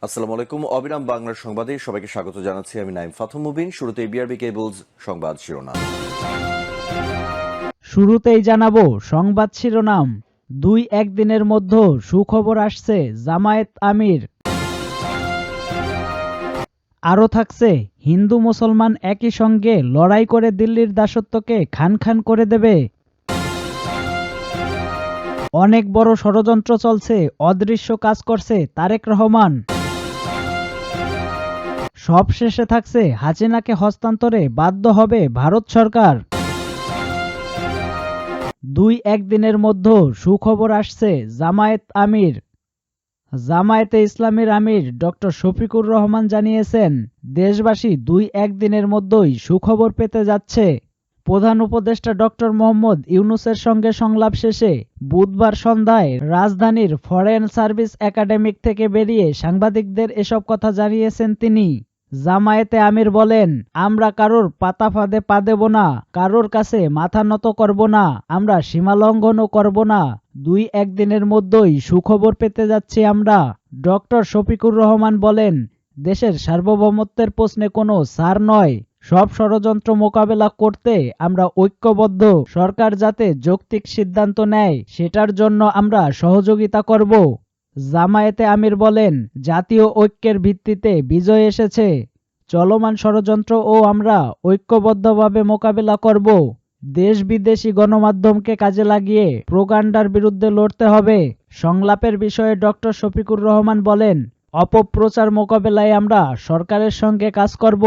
আসসালামু আলাইকুম। অবিরাম বাংলার সংবাদে সবাইকে স্বাগত জানাচ্ছি। আমি নাইম ফাথম মুবিন। শুরুতে বিআরবি কেবলস সংবাদ শিরোনাম। শুরুতেই জানাবো সংবাদ শিরোনাম। ২-১ দিনের মধ্যে সুখবর আসছে জামায়াত আমির। আরও থাকছে হিন্দু মুসলমান একই সঙ্গে লড়াই করে দিল্লির দাসত্বকে খান খান করে দেবে। অনেক বড় ষড়যন্ত্র চলছে, অদৃশ্য কাজ করছে তারেক রহমান। সব শেষে থাকছে হাসিনাকে হস্তান্তরে বাধ্য হবে ভারত সরকার। ২-১ দিনের মধ্যে সুখবর আসছে জামায়াত আমির। জামায়াতে ইসলামীর আমির ডক্টর শফিকুর রহমান জানিয়েছেন, দেশবাসী ২-১ দিনের মধ্যেই সুখবর পেতে যাচ্ছে। প্রধান উপদেষ্টা ডক্টর মোহাম্মদ ইউনূসের সঙ্গে সংলাপ শেষে বুধবার সন্ধ্যায় রাজধানীর ফরেন সার্ভিস একাডেমিক থেকে বেরিয়ে সাংবাদিকদের এসব কথা জানিয়েছেন তিনি। জামায়াতে আমির বলেন, আমরা কারোর পাতা ফাঁদে পা দেব না, কারোর কাছে মাথা নত করব না, আমরা সীমালঙ্ঘনও করব না। ২-১ দিনের মধ্যেই সুখবর পেতে যাচ্ছি আমরা। ডক্টর শফিকুর রহমান বলেন, দেশের সার্বভৌমত্বের প্রশ্নে কোনো ছাড় নয়। সব ষড়যন্ত্র মোকাবেলা করতে আমরা ঐক্যবদ্ধ। সরকার যাতে যৌক্তিক সিদ্ধান্ত নেয় সেটার জন্য আমরা সহযোগিতা করব। জামায়াতে আমির বলেন, জাতীয় ঐক্যের ভিত্তিতে বিজয় এসেছে। চলমান ষড়যন্ত্র ও আমরা ঐক্যবদ্ধভাবে মোকাবেলা করব। দেশ বিদেশি গণমাধ্যমকে কাজে লাগিয়ে প্রোপাগান্ডার বিরুদ্ধে লড়তে হবে। সংলাপের বিষয়ে ডক্টর শফিকুর রহমান বলেন, অপপ্রচার মোকাবেলায় আমরা সরকারের সঙ্গে কাজ করব।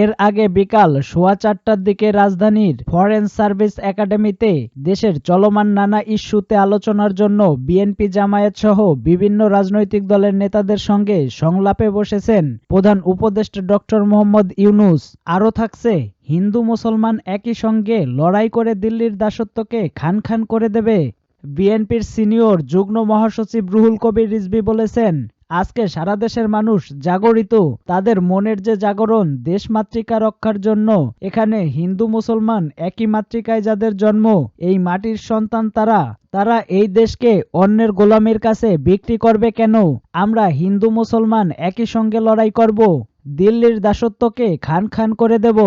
এর আগে বিকাল 4:15টার দিকে রাজধানীর ফরেন সার্ভিস একাডেমিতে দেশের চলমান নানা ইস্যুতে আলোচনার জন্য বিএনপি জামায়াত সহ বিভিন্ন রাজনৈতিক দলের নেতাদের সঙ্গে সংলাপে বসেছেন প্রধান উপদেষ্টা ডক্টর মোহাম্মদ ইউনূস। আরও থাকছে হিন্দু মুসলমান একই সঙ্গে লড়াই করে দিল্লির দাসত্বকে খান খান করে দেবে। বিএনপির সিনিয়র যুগ্ম মহাসচিব রুহুল কবির রিজভী বলেছেন, আজকে সারা দেশের মানুষ জাগরিত। তাদের মনের যে জাগরণ দেশমাতৃকা রক্ষার জন্য। এখানে হিন্দু মুসলমান একই মাতৃকায় যাদের জন্ম, এই মাটির সন্তান তারা এই দেশকে অন্যের গোলামির কাছে বিক্রি করবে কেন? আমরা হিন্দু মুসলমান একই সঙ্গে লড়াই করব, দিল্লির দাসত্বকে খান খান করে দেব।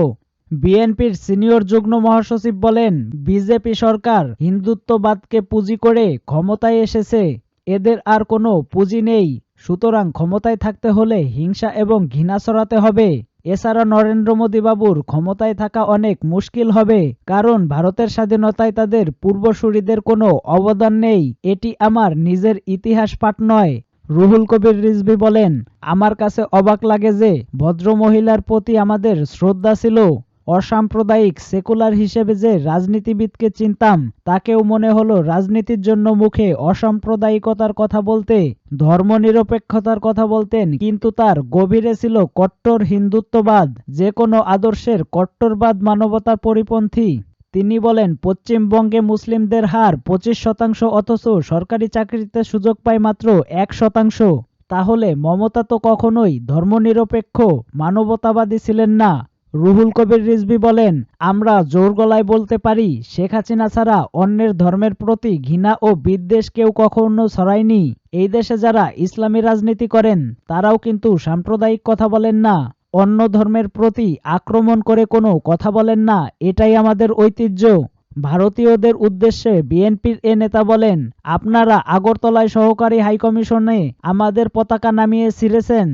বিএনপির সিনিয়র যুগ্ম মহাসচিব বলেন, বিজেপি সরকার হিন্দুত্ববাদকে পুঁজি করে ক্ষমতায় এসেছে। এদের আর কোনো পুঁজি নেই। সুতরাং ক্ষমতায় থাকতে হলে হিংসা এবং ঘৃণা ছড়াতে হবে। এছাড়া নরেন্দ্র মোদী বাবুর ক্ষমতায় থাকা অনেক মুশকিল হবে, কারণ ভারতের স্বাধীনতায় তাদের পূর্বসূরিদের কোনো অবদান নেই। এটি আমার নিজের ইতিহাস পাঠ নয়। রুহুল কবির রিজভী বলেন, আমার কাছে অবাক লাগে যে ভদ্রমহিলার প্রতি আমাদের শ্রদ্ধা ছিল। অসাম্প্রদায়িক সেকুলার হিসেবে যে রাজনীতিবিদকে চিনতাম, তাকেও মনে হলো রাজনীতির জন্য মুখে অসাম্প্রদায়িকতার কথা বলতে, ধর্মনিরপেক্ষতার কথা বলতেন, কিন্তু তার গভীরে ছিল কট্টর হিন্দুত্ববাদ। যে কোনো আদর্শের কট্টরবাদ মানবতার পরিপন্থী। তিনি বলেন, পশ্চিমবঙ্গে মুসলিমদের হার 25% অথচ সরকারি চাকরিতে সুযোগ পায় মাত্র 1%। তাহলে মমতা তো কখনোই ধর্মনিরপেক্ষ মানবতাবাদী ছিলেন না। রুহুল কবির রিজভী বলেন, আমরা জোর গলায় বলতে পারি, শেখ হাসিনা ছাড়া অন্যের ধর্মের প্রতি ঘৃণা ও বিদ্বেষ কেউ কখনো ছড়ায়নি। এই দেশে যারা ইসলামী রাজনীতি করেন তারাও কিন্তু সাম্প্রদায়িক কথা বলেন না, অন্য ধর্মের প্রতি আক্রমণ করে কোনো কথা বলেন না। এটাই আমাদের ঐতিহ্য। ভারতীয়দের উদ্দেশ্যে বিএনপির এ নেতা বলেন, আপনারা আগরতলায় সহকারী হাইকমিশনে আমাদের পতাকা নামিয়ে ছিঁড়েছেন।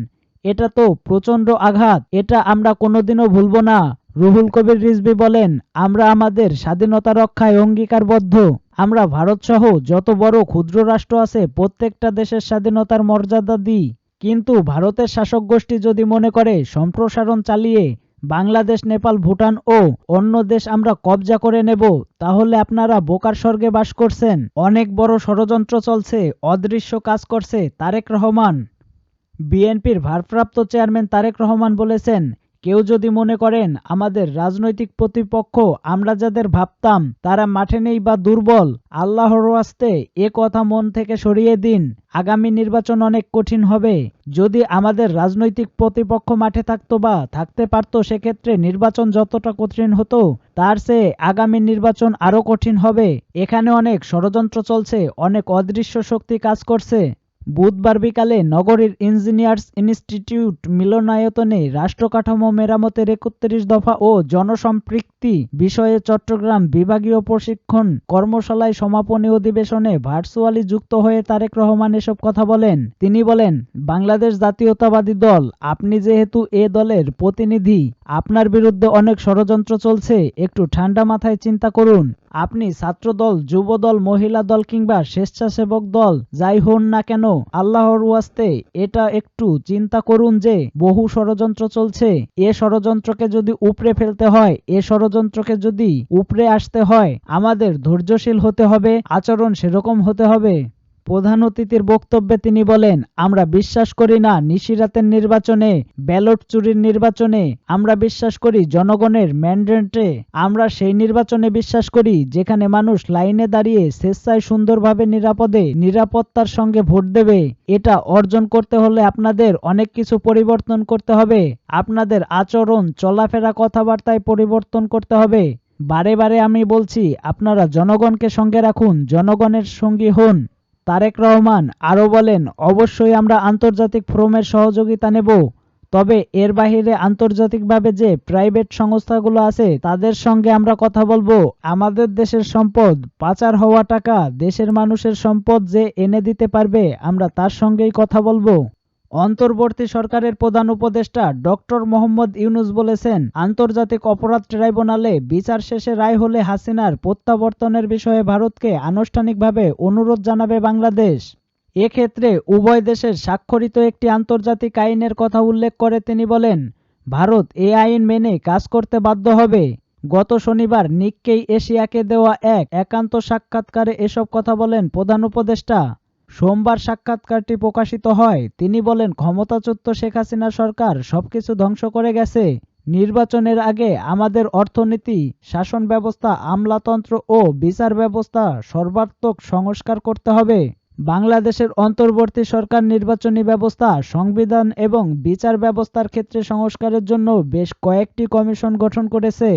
এটা তো প্রচণ্ড আঘাত, এটা আমরা কোনোদিনও ভুলব না। রুহুল কবির রিজভী বলেন, আমরা আমাদের স্বাধীনতা রক্ষায় অঙ্গীকারবদ্ধ। আমরা ভারতসহ যত বড় ক্ষুদ্র রাষ্ট্র আছে প্রত্যেকটা দেশের স্বাধীনতার মর্যাদা দিই। কিন্তু ভারতের শাসক গোষ্ঠী যদি মনে করে সম্প্রসারণ চালিয়ে বাংলাদেশ, নেপাল, ভুটান ও অন্য দেশ আমরা কবজা করে নেব, তাহলে আপনারা বোকার স্বর্গে বাস করছেন। অনেক বড় ষড়যন্ত্র চলছে, অদৃশ্য কাজ করছে তারেক রহমান। বিএনপির ভারপ্রাপ্ত চেয়ারম্যান তারেক রহমান বলেছেন, কেউ যদি মনে করেন আমাদের রাজনৈতিক প্রতিপক্ষ আমরা যাদের ভাবতাম তারা মাঠে নেই বা দুর্বল, আল্লাহর ওয়াস্তে এ কথা মন থেকে সরিয়ে দিন। আগামী নির্বাচন অনেক কঠিন হবে। যদি আমাদের রাজনৈতিক প্রতিপক্ষ মাঠে থাকতো বা থাকতে পারত, সেক্ষেত্রে নির্বাচন যতটা কঠিন হতো তার চেয়ে আগামী নির্বাচন আরও কঠিন হবে। এখানে অনেক ষড়যন্ত্র চলছে, অনেক অদৃশ্য শক্তি কাজ করছে। বুধবার বিকালে নগরীর ইঞ্জিনিয়ার্স ইনস্টিটিউট মিলনায়তনে রাষ্ট্রকাঠামো মেরামতের ৩১ দফা ও জনসম্পৃক্তি বিষয়ে চট্টগ্রাম বিভাগীয় প্রশিক্ষণ কর্মশালায় সমাপনী অধিবেশনে ভার্চুয়ালি যুক্ত হয়ে তারেক রহমান এসব কথা বলেন। তিনি বলেন, বাংলাদেশ জাতীয়তাবাদী দল, আপনি যেহেতু এ দলের প্রতিনিধি, আপনার বিরুদ্ধে অনেক ষড়যন্ত্র চলছে, একটু ঠান্ডা মাথায় চিন্তা করুন। আপনি ছাত্রদল, যুবদল, মহিলা দল কিংবা স্বেচ্ছাসেবক দল যাই হন না কেন, আল্লাহর ওয়াস্তে এটা একটু চিন্তা করুন যে বহু ষড়যন্ত্র চলছে। এ ষড়যন্ত্রকে যদি উপড়ে ফেলতে হয়, এ ষড়যন্ত্রকে যদি উপড়ে আসতে হয়, আমাদের ধৈর্যশীল হতে হবে, আচরণ সেরকম হতে হবে। প্রধান অতিথির বক্তব্যে তিনি বলেন, আমরা বিশ্বাস করি না নিশিরাতের নির্বাচনে, ব্যালট চুরির নির্বাচনে। আমরা বিশ্বাস করি জনগণের ম্যান্ডেটে। আমরা সেই নির্বাচনে বিশ্বাস করি যেখানে মানুষ লাইনে দাঁড়িয়ে স্বেচ্ছায় সুন্দরভাবে নিরাপদে নিরাপত্তার সঙ্গে ভোট দেবে। এটা অর্জন করতে হলে আপনাদের অনেক কিছু পরিবর্তন করতে হবে। আপনাদের আচরণ, চলাফেরা, কথাবার্তায় পরিবর্তন করতে হবে। বারে বারে আমি বলছি, আপনারা জনগণকে সঙ্গে রাখুন, জনগণের সঙ্গী হন। তারেক রহমান আরও বলেন, অবশ্যই আমরা আন্তর্জাতিক ফোরামের সহযোগিতা নেব, তবে এর বাইরে আন্তর্জাতিকভাবে যে প্রাইভেট সংস্থাগুলো আছে তাদের সঙ্গে আমরা কথা বলবো। আমাদের দেশের সম্পদ, পাচার হওয়া টাকা দেশের মানুষের সম্পদ যে এনে দিতে পারবে, আমরা তার সঙ্গেই কথা বলবো। অন্তর্বর্তী সরকারের প্রধান উপদেষ্টা ডক্টর মোহাম্মদ ইউনূস বলেছেন, আন্তর্জাতিক অপরাধ ট্রাইব্যুনালে বিচার শেষে রায় হলে হাসিনার প্রত্যাবর্তনের বিষয়ে ভারতকে আনুষ্ঠানিকভাবে অনুরোধ জানাবে বাংলাদেশ। এক্ষেত্রে উভয় দেশের স্বাক্ষরিত একটি আন্তর্জাতিক আইনের কথা উল্লেখ করে তিনি বলেন, ভারত এই আইন মেনে কাজ করতে বাধ্য হবে। গত শনিবার নিক্কেই এশিয়াকে দেওয়া এক একান্ত সাক্ষাৎকারে এসব কথা বলেন প্রধান উপদেষ্টা। সোমবার সাক্ষাৎকারটি প্রকাশিত হয়। তিনি বলেন, ক্ষমতাচ্যুত শেখ হাসিনা সরকার সবকিছু ধ্বংস করে গেছে। নির্বাচনের আগে আমাদের অর্থনীতি, শাসন ব্যবস্থা, আমলাতন্ত্র ও বিচার ব্যবস্থা সর্বাত্মক সংস্কার করতে হবে। বাংলাদেশের অন্তর্বর্তী সরকার নির্বাচনী ব্যবস্থা, সংবিধান এবং বিচার ব্যবস্থার ক্ষেত্রে সংস্কারের জন্য বেশ কয়েকটি কমিশন গঠন করেছে।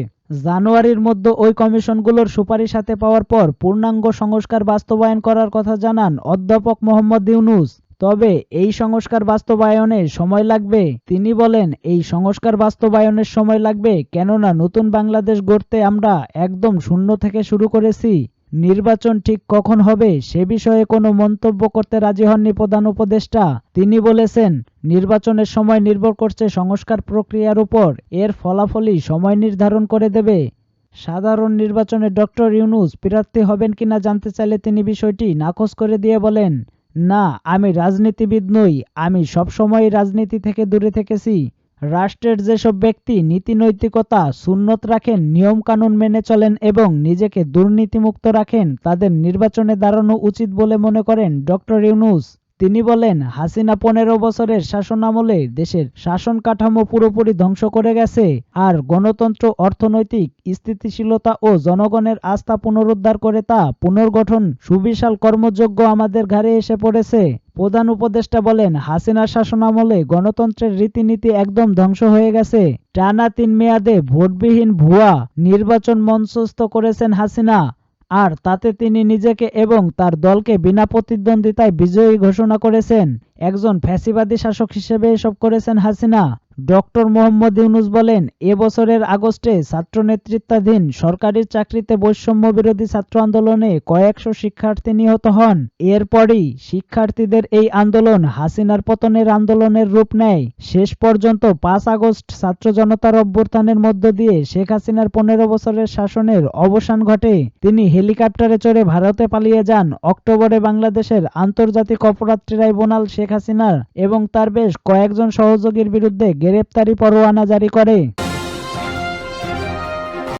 জানুয়ারির মধ্যে ওই কমিশনগুলোর সুপারিশ হাতে পাওয়ার পর পূর্ণাঙ্গ সংস্কার বাস্তবায়ন করার কথা জানান অধ্যাপক মোহাম্মদ ইউনূস। তবে এই সংস্কার বাস্তবায়নে সময় লাগবে। তিনি বলেন, এই সংস্কার বাস্তবায়নের সময় লাগবে, কেননা নতুন বাংলাদেশ গড়তে আমরা একদম শূন্য থেকে শুরু করেছি। নির্বাচন ঠিক কখন হবে সে বিষয়ে কোনো মন্তব্য করতে রাজি হননি প্রধান উপদেষ্টা। তিনি বলেছেন, নির্বাচনের সময় নির্ভর করছে সংস্কার প্রক্রিয়ার উপর, এর ফলাফলই সময় নির্ধারণ করে দেবে। সাধারণ নির্বাচনে ডক্টর ইউনূস প্রার্থী হবেন কিনা জানতে চাইলে তিনি বিষয়টি নাকচ করে দিয়ে বলেন, না, আমি রাজনীতিবিদ নই, আমি সবসময় রাজনীতি থেকে দূরে থেকেছি। রাষ্ট্রের যেসব ব্যক্তি নীতি নৈতিকতা সুন্নত রাখেন, নিয়ম কানুন মেনে চলেন এবং নিজেকে দুর্নীতিমুক্ত রাখেন, তাদের নির্বাচনে দাঁড়ানো উচিত বলে মনে করেন ডক্টর ইউনূস। তিনি বলেন, হাসিনা 15 বছরের শাসনামলে দেশের শাসন কাঠামো পুরোপুরি ধ্বংস করে গেছে, আর গণতন্ত্র, অর্থনৈতিক স্থিতিশীলতা ও জনগণের আস্থা পুনরুদ্ধার করে তা পুনর্গঠন সুবিশাল কর্মযজ্ঞ আমাদের ঘাড়ে এসে পড়েছে। প্রধান উপদেষ্টা বলেন, হাসিনার শাসনামলে গণতন্ত্রের রীতিনীতি একদম ধ্বংস হয়ে গেছে। টানা 3 মেয়াদে ভোটবিহীন ভুয়া নির্বাচন মঞ্চস্থ করেছেন হাসিনা, আর তাতে তিনি নিজেকে এবং তার দলকে বিনা প্রতিদ্বন্দ্বিতায় বিজয়ী ঘোষণা করেছেন। একজন ফ্যাসিবাদী শাসক হিসেবে এসব করেছেন হাসিনা। ডক্টর মোহাম্মদ ইউনূস বলেন, এবছরের আগস্টে ছাত্র নেতৃত্বাধীন সরকারি চাকরিতে বৈষম্য বিরোধী ছাত্র আন্দোলনে কয়েকশো শিক্ষার্থী নিহত হন। এরপরই শিক্ষার্থীদের এই আন্দোলন হাসিনার পতনের আন্দোলনের রূপ নেয়। শেষ পর্যন্ত 5 আগস্ট ছাত্র জনতার অভ্যুত্থানের মধ্য দিয়ে শেখ হাসিনার 15 বছরের শাসনের অবসান ঘটে। তিনি হেলিকপ্টারে চড়ে ভারতে পালিয়ে যান। অক্টোবরে বাংলাদেশের আন্তর্জাতিক অপরাধ ট্রাইব্যুনাল শেখ হাসিনার এবং তার বেশ কয়েকজন সহযোগীর বিরুদ্ধে গ্রেপ্তারি পরোয়ানা জারি করে।